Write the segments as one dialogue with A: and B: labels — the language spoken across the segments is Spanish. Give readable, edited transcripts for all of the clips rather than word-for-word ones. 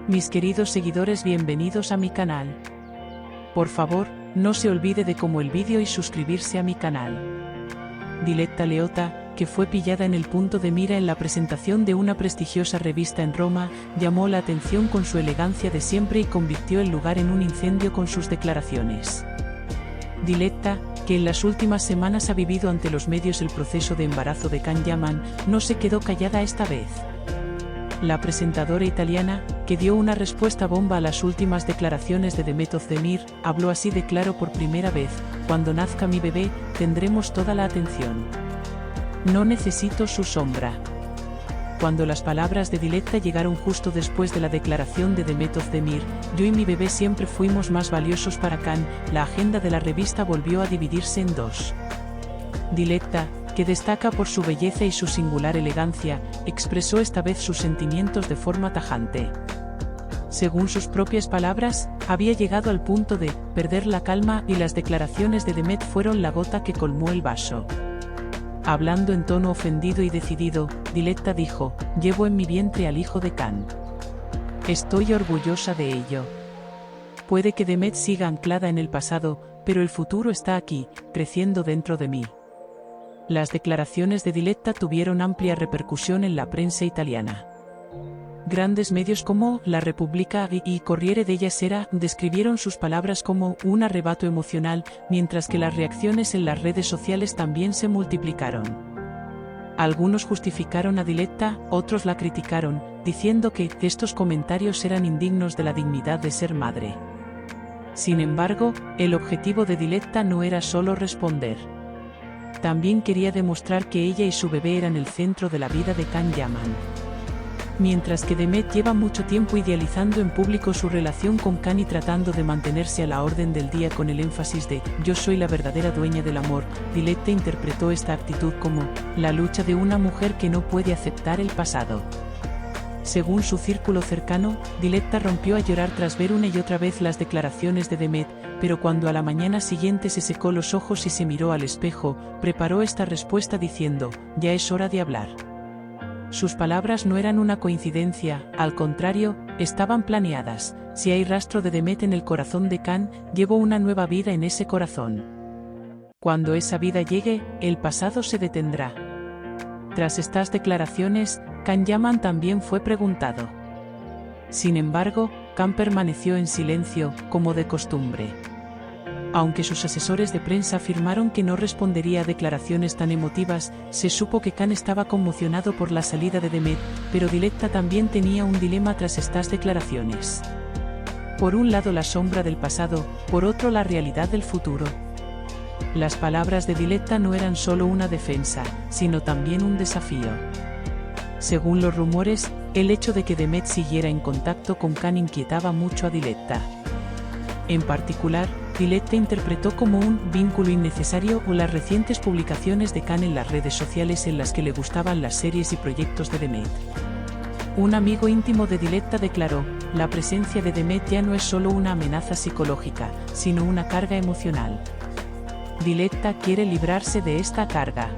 A: Mis queridos seguidores, bienvenidos a mi canal. Por favor, no se olvide de como el vídeo y suscribirse a mi canal. Diletta Leotta, que fue pillada en el punto de mira en la presentación de una prestigiosa revista en Roma, llamó la atención con su elegancia de siempre y convirtió el lugar en un incendio con sus declaraciones. Diletta, que en las últimas semanas ha vivido ante los medios el proceso de embarazo de Can Yaman, no se quedó callada esta vez. La presentadora italiana, que dio una respuesta bomba a las últimas declaraciones de Demet Özdemir, habló así de claro por primera vez: cuando nazca mi bebé, tendremos toda la atención. No necesito su sombra. Cuando las palabras de Diletta llegaron justo después de la declaración de Demet Özdemir, yo y mi bebé siempre fuimos más valiosos para Can, la agenda de la revista volvió a dividirse en dos. Diletta, que destaca por su belleza y su singular elegancia, expresó esta vez sus sentimientos de forma tajante. Según sus propias palabras, había llegado al punto de perder la calma y las declaraciones de Demet fueron la gota que colmó el vaso. Hablando en tono ofendido y decidido, Diletta dijo: llevo en mi vientre al hijo de Can. Estoy orgullosa de ello. Puede que Demet siga anclada en el pasado, pero el futuro está aquí, creciendo dentro de mí. Las declaraciones de Diletta tuvieron amplia repercusión en la prensa italiana. Grandes medios como La Repubblica y Corriere della Sera describieron sus palabras como un arrebato emocional, mientras que las reacciones en las redes sociales también se multiplicaron. Algunos justificaron a Diletta, otros la criticaron, diciendo que estos comentarios eran indignos de la dignidad de ser madre. Sin embargo, el objetivo de Diletta no era solo responder. También quería demostrar que ella y su bebé eran el centro de la vida de Can Yaman. Mientras que Demet lleva mucho tiempo idealizando en público su relación con Can y tratando de mantenerse a la orden del día con el énfasis de «yo soy la verdadera dueña del amor», Diletta interpretó esta actitud como la lucha de una mujer que no puede aceptar el pasado. Según su círculo cercano, Diletta rompió a llorar tras ver una y otra vez las declaraciones de Demet, pero cuando a la mañana siguiente se secó los ojos y se miró al espejo, preparó esta respuesta diciendo: «Ya es hora de hablar». Sus palabras no eran una coincidencia, al contrario, estaban planeadas. Si hay rastro de Demet en el corazón de Can, llevo una nueva vida en ese corazón. Cuando esa vida llegue, el pasado se detendrá. Tras estas declaraciones, Can Yaman también fue preguntado. Sin embargo, Can permaneció en silencio, como de costumbre. Aunque sus asesores de prensa afirmaron que no respondería a declaraciones tan emotivas, se supo que Can estaba conmocionado por la salida de Demet, pero Diletta también tenía un dilema tras estas declaraciones. Por un lado la sombra del pasado, por otro la realidad del futuro. Las palabras de Diletta no eran solo una defensa, sino también un desafío. Según los rumores, el hecho de que Demet siguiera en contacto con Can inquietaba mucho a Diletta. En particular, Diletta interpretó como un vínculo innecesario o las recientes publicaciones de Can en las redes sociales en las que le gustaban las series y proyectos de Demet. Un amigo íntimo de Diletta declaró: la presencia de Demet ya no es solo una amenaza psicológica, sino una carga emocional. Diletta quiere librarse de esta carga.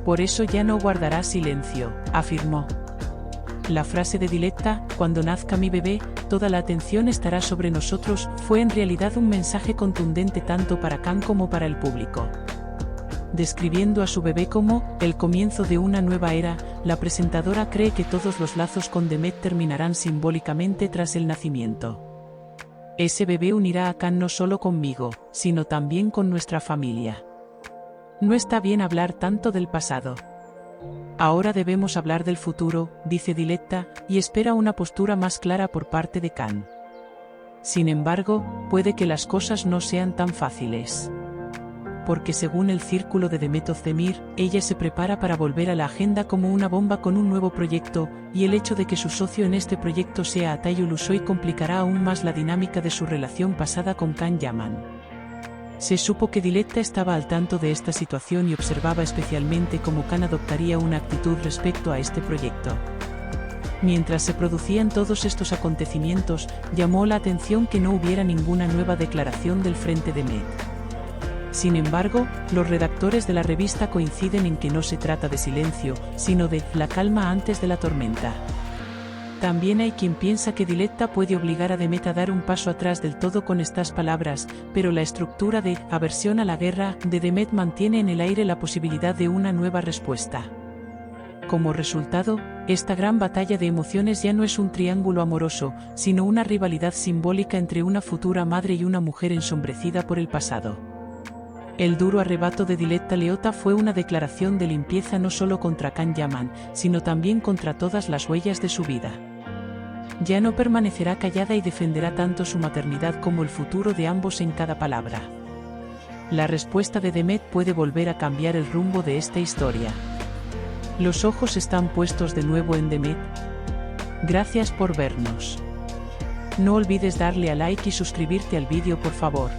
A: Por eso ya no guardará silencio, afirmó. La frase de Diletta, cuando nazca mi bebé, toda la atención estará sobre nosotros, fue en realidad un mensaje contundente tanto para Can como para el público. Describiendo a su bebé como el comienzo de una nueva era, la presentadora cree que todos los lazos con Demet terminarán simbólicamente tras el nacimiento. Ese bebé unirá a Can no solo conmigo, sino también con nuestra familia. No está bien hablar tanto del pasado. Ahora debemos hablar del futuro, dice Diletta, y espera una postura más clara por parte de Can. Sin embargo, puede que las cosas no sean tan fáciles. Porque según el círculo de Demet Özdemir, ella se prepara para volver a la agenda como una bomba con un nuevo proyecto, y el hecho de que su socio en este proyecto sea Atay Ulusoy complicará aún más la dinámica de su relación pasada con Can Yaman. Se supo que Diletta estaba al tanto de esta situación y observaba especialmente cómo Can adoptaría una actitud respecto a este proyecto. Mientras se producían todos estos acontecimientos, llamó la atención que no hubiera ninguna nueva declaración del frente Demet. Sin embargo, los redactores de la revista coinciden en que no se trata de silencio, sino de la calma antes de la tormenta. También hay quien piensa que Diletta puede obligar a Demet a dar un paso atrás del todo con estas palabras, pero la estructura de aversión a la guerra de Demet mantiene en el aire la posibilidad de una nueva respuesta. Como resultado, esta gran batalla de emociones ya no es un triángulo amoroso, sino una rivalidad simbólica entre una futura madre y una mujer ensombrecida por el pasado. El duro arrebato de Diletta Leotta fue una declaración de limpieza no solo contra Can Yaman, sino también contra todas las huellas de su vida. Ya no permanecerá callada y defenderá tanto su maternidad como el futuro de ambos en cada palabra. La respuesta de Demet puede volver a cambiar el rumbo de esta historia. Los ojos están puestos de nuevo en Demet. Gracias por vernos. No olvides darle a like y suscribirte al vídeo por favor.